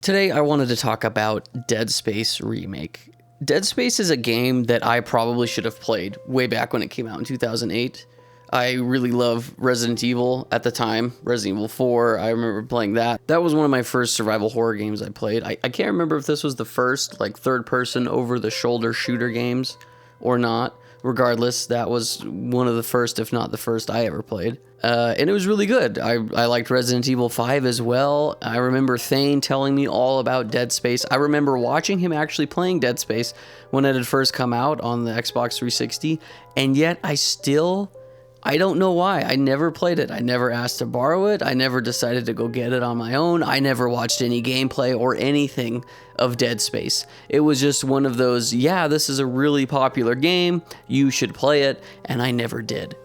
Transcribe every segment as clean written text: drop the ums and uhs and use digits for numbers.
Today I wanted to talk about Dead Space Remake. Dead Space is a game that I probably should have played way back when it came out in 2008. I really love Resident Evil at the time, Resident Evil 4, I remember playing that. That was one of my first survival horror games I played. I can't remember if this was the first, third-person over-the-shoulder shooter games or not. Regardless, that was one of the first, if not the first, I ever played. And it was really good. I liked Resident Evil 5 as well. I remember Thane telling me all about Dead Space. I remember watching him actually playing Dead Space when it had first come out on the Xbox 360. And yet I don't know why. I never played it. I never asked to borrow it. I never decided to go get it on my own. I never watched any gameplay or anything of Dead Space. It was just one of those, yeah, this is a really popular game, you should play it, and I never did.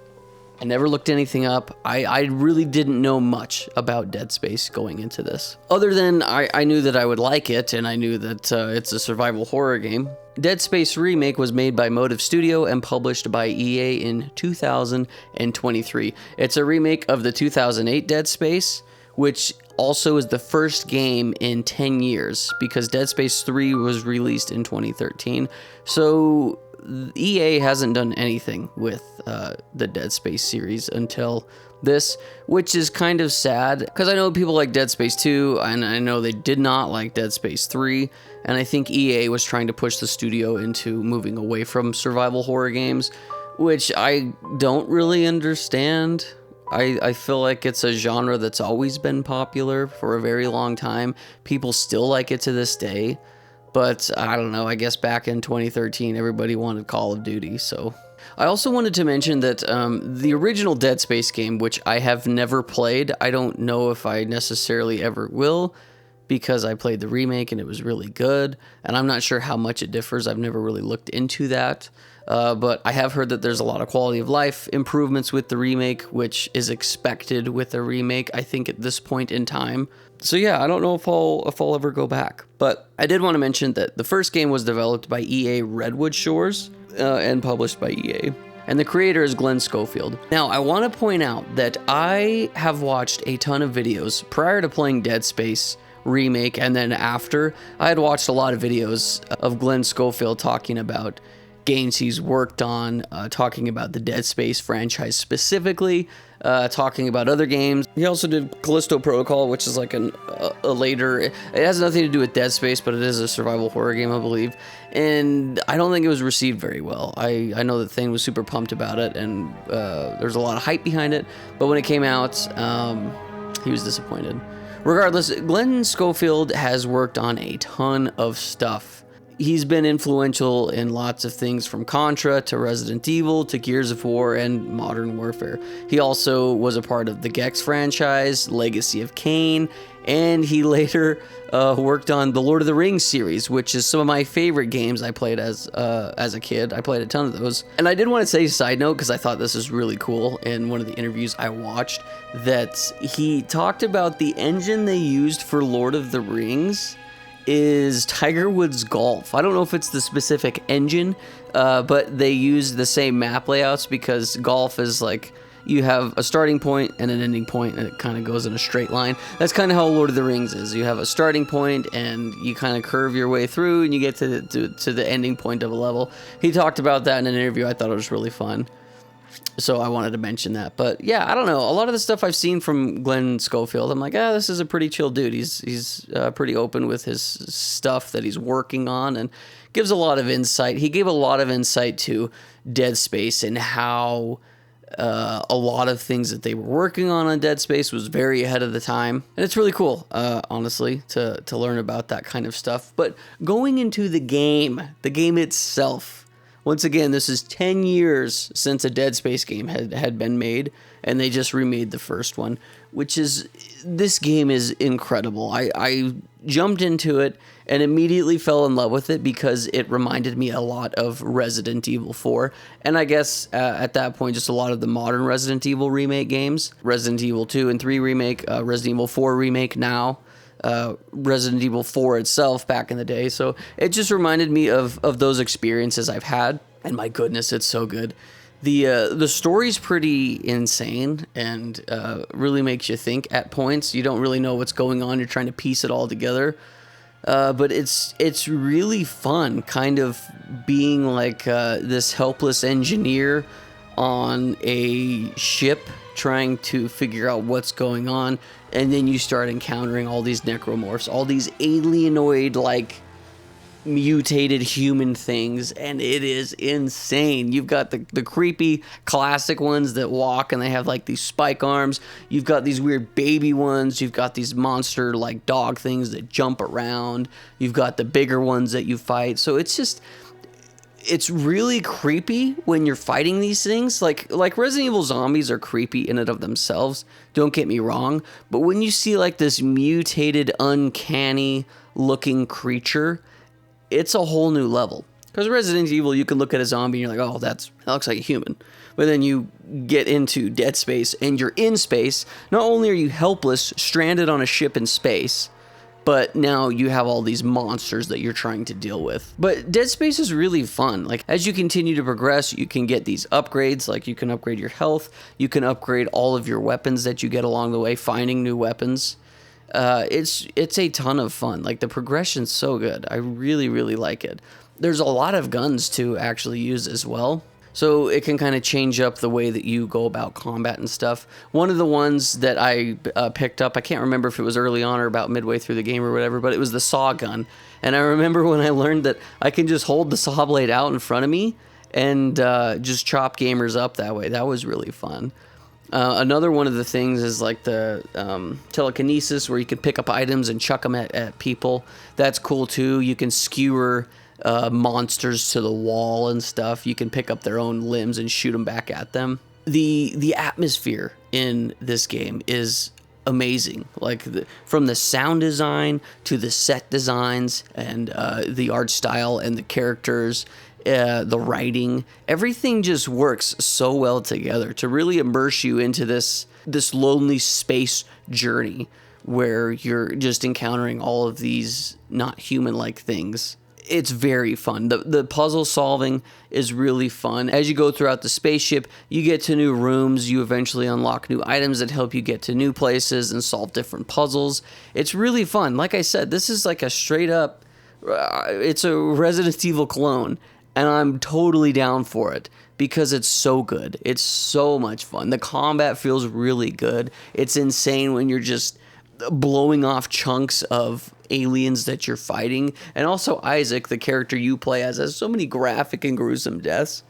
I never looked anything up. I really didn't know much about Dead Space going into this. Other than I knew that I would like it, and I knew that it's a survival horror game. Dead Space Remake was made by Motive Studio and published by EA in 2023. It's a remake of the 2008 Dead Space, which also is the first game in 10 years, because Dead Space 3 was released in 2013. So EA hasn't done anything with the Dead Space series until this, which is kind of sad, because I know people like Dead Space 2, and I know they did not like Dead Space 3, and I think EA was trying to push the studio into moving away from survival horror games, which I don't really understand. I feel like it's a genre that's always been popular for a very long time. People still like it to this day. But I don't know, I guess back in 2013, everybody wanted Call of Duty, so. I also wanted to mention that the original Dead Space game, which I have never played, I don't know if I necessarily ever will, because I played the remake and it was really good, and I'm not sure how much it differs. I've never really looked into that. But I have heard that there's a lot of quality of life improvements with the remake, which is expected with a remake, I think, at this point in time. So yeah, I don't know if I'll ever go back. But I did want to mention that the first game was developed by EA Redwood Shores and published by EA. And the creator is Glenn Schofield. Now, I want to point out that I have watched a ton of videos prior to playing Dead Space Remake, and then after. I had watched a lot of videos of Glenn Schofield talking about games he's worked on, talking about the Dead Space franchise specifically, talking about other games. He also did Callisto Protocol, which is like a later, it has nothing to do with Dead Space, but it is a survival horror game, I believe. And I don't think it was received very well. I know that Thane was super pumped about it, and there's a lot of hype behind it, but when it came out, he was disappointed. Regardless, Glenn Schofield has worked on a ton of stuff. He's been influential in lots of things, from Contra to Resident Evil to Gears of War and Modern Warfare. He also was a part of the Gex franchise, Legacy of Kain, and he later worked on the Lord of the Rings series, which is some of my favorite games I played as a kid. I played a ton of those. And I did want to say, side note, because I thought this was really cool, in one of the interviews I watched, that he talked about the engine they used for Lord of the Rings is Tiger Woods Golf. I don't know if it's the specific engine, but they use the same map layouts, because golf is like, you have a starting point and an ending point, and it kind of goes in a straight line. That's kind of how Lord of the Rings is. You have a starting point, and you kind of curve your way through, and you get to the ending point of a level. He talked about that in an interview. I thought it was really fun, so I wanted to mention that. But yeah, I don't know. A lot of the stuff I've seen from Glenn Schofield, I'm like, this is a pretty chill dude. He's pretty open with his stuff that he's working on, and gives a lot of insight. He gave a lot of insight to Dead Space and how a lot of things that they were working on Dead Space was very ahead of the time. And it's really cool, honestly, to learn about that kind of stuff. But going into the game itself, once again, this is 10 years since a Dead Space game had been made, and they just remade the first one, this game is incredible. I jumped into it and immediately fell in love with it because it reminded me a lot of Resident Evil 4, and I guess at that point, just a lot of the modern Resident Evil remake games. Resident Evil 2 and 3 remake, Resident Evil 4 remake now, Resident Evil 4 itself back in the day. So it just reminded me of those experiences I've had, and my goodness, it's so good. The story's pretty insane and really makes you think at points. You don't really know what's going on. You're trying to piece it all together. But it's really fun, kind of being like this helpless engineer on a ship trying to figure out what's going on, and then you start encountering all these necromorphs, all these alienoid like mutated human things, and it is insane. You've got the creepy classic ones that walk and they have like these spike arms. You've got these weird baby ones. You've got these monster like dog things that jump around. You've got the bigger ones that you fight. So it's really creepy when you're fighting these things. Like Resident Evil zombies are creepy in and of themselves, don't get me wrong, but when you see like this mutated, uncanny looking creature, it's a whole new level. Because Resident Evil, you can look at a zombie and you're like, oh, that looks like a human. But then you get into Dead Space and you're in space. Not only are you helpless, stranded on a ship in space, but now you have all these monsters that you're trying to deal with. But Dead Space is really fun. Like, as you continue to progress, you can get these upgrades. Like, you can upgrade your health. You can upgrade all of your weapons that you get along the way, finding new weapons. It's a ton of fun. Like, the progression's so good. I really, really like it. There's a lot of guns to actually use as well, so it can kind of change up the way that you go about combat and stuff. One of the ones that I picked up, I can't remember if it was early on or about midway through the game or whatever, but it was the saw gun. And I remember when I learned that I can just hold the saw blade out in front of me and just chop gamers up that way. That was really fun. Another one of the things is like the telekinesis, where you can pick up items and chuck them at people. That's cool too. You can skewer monsters to the wall and stuff. You can pick up their own limbs and shoot them back at them. The atmosphere in this game is amazing. Like from the sound design to the set designs and the art style and the characters. The writing, everything just works so well together to really immerse you into this lonely space journey where you're just encountering all of these not human-like things. It's very fun. The puzzle solving is really fun. As you go throughout the spaceship, you get to new rooms. You eventually unlock new items that help you get to new places and solve different puzzles. It's really fun. Like I said, this is like a straight up, it's a Resident Evil clone. And I'm totally down for it because it's so good. It's so much fun. The combat feels really good. It's insane when you're just blowing off chunks of aliens that you're fighting. And also Isaac, the character you play as, has so many graphic and gruesome deaths,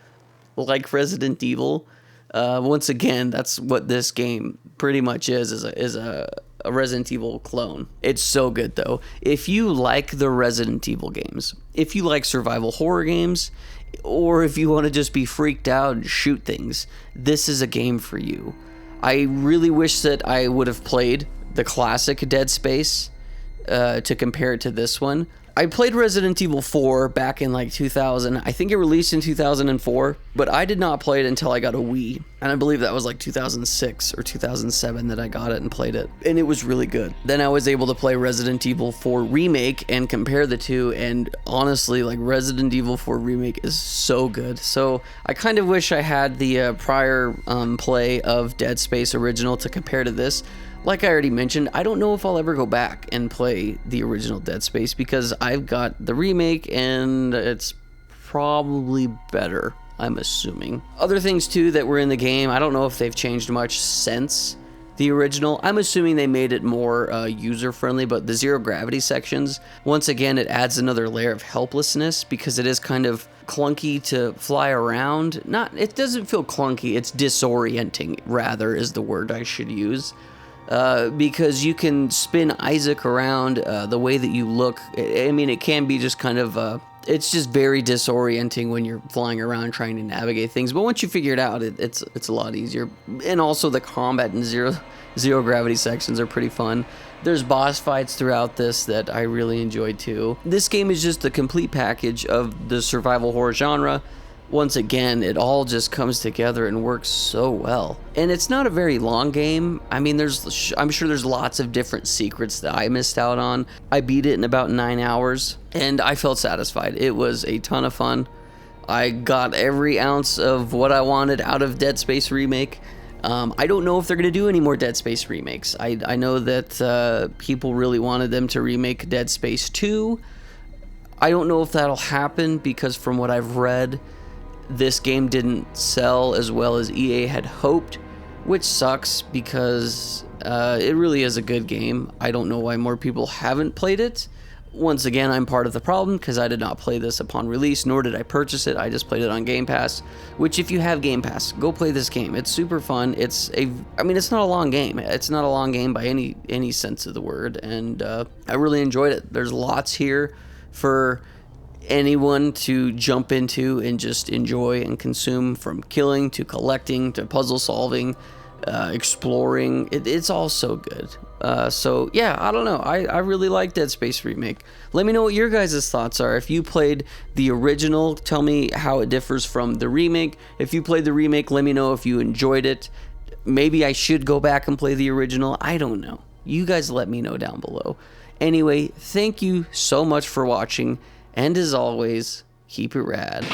like Resident Evil. Once again, that's what this game pretty much is a Resident Evil clone. It's so good though. If you like the Resident Evil games, if you like survival horror games, or if you want to just be freaked out and shoot things, this is a game for you. I really wish that I would have played the classic Dead Space to compare it to this one. I played Resident Evil 4 back in like 2000. I think it released in 2004, but I did not play it until I got a Wii. And I believe that was like 2006 or 2007 that I got it and played it. And it was really good. Then I was able to play Resident Evil 4 Remake and compare the two. And honestly, like Resident Evil 4 Remake is so good. So I kind of wish I had the prior play of Dead Space Original to compare to this. Like I already mentioned, I don't know if I'll ever go back and play the original Dead Space because I've got the remake and it's probably better, I'm assuming. Other things too that were in the game, I don't know if they've changed much since the original. I'm assuming they made it more user-friendly, but the zero gravity sections, once again, it adds another layer of helplessness because it is kind of clunky to fly around. It doesn't feel clunky, it's disorienting, rather, is the word I should use. Because you can spin Isaac around the way that you look. I mean, it can be just kind of, it's just very disorienting when you're flying around trying to navigate things. But once you figure it out, it's a lot easier. And also the combat and zero gravity sections are pretty fun. There's boss fights throughout this that I really enjoyed too. This game is just the complete package of the survival horror genre. Once again, it all just comes together and works so well. And it's not a very long game. I mean, I'm sure there's lots of different secrets that I missed out on. I beat it in about 9 hours, and I felt satisfied. It was a ton of fun. I got every ounce of what I wanted out of Dead Space Remake. I don't know if they're going to do any more Dead Space remakes. I know that people really wanted them to remake Dead Space 2. I don't know if that'll happen because from what I've read, this game didn't sell as well as EA had hoped, which sucks because it really is a good game. I don't know why more people haven't played it. Once again, I'm part of the problem because I did not play this upon release, nor did I purchase it. I just played it on Game Pass, which if you have Game Pass, go play this game. It's super fun. I mean, it's not a long game. It's not a long game by any sense of the word, and I really enjoyed it. There's lots here for anyone to jump into and just enjoy and consume, from killing to collecting to puzzle solving, exploring. It's all so good. So yeah, I don't know. I really like Dead Space Remake. Let me know what your guys' thoughts are. If you played the original, tell me how it differs from the remake. If you played the remake, let me know if you enjoyed it. Maybe I should go back and play the original. I don't know. You guys let me know down below. Anyway, thank you so much for watching, and as always, keep it rad.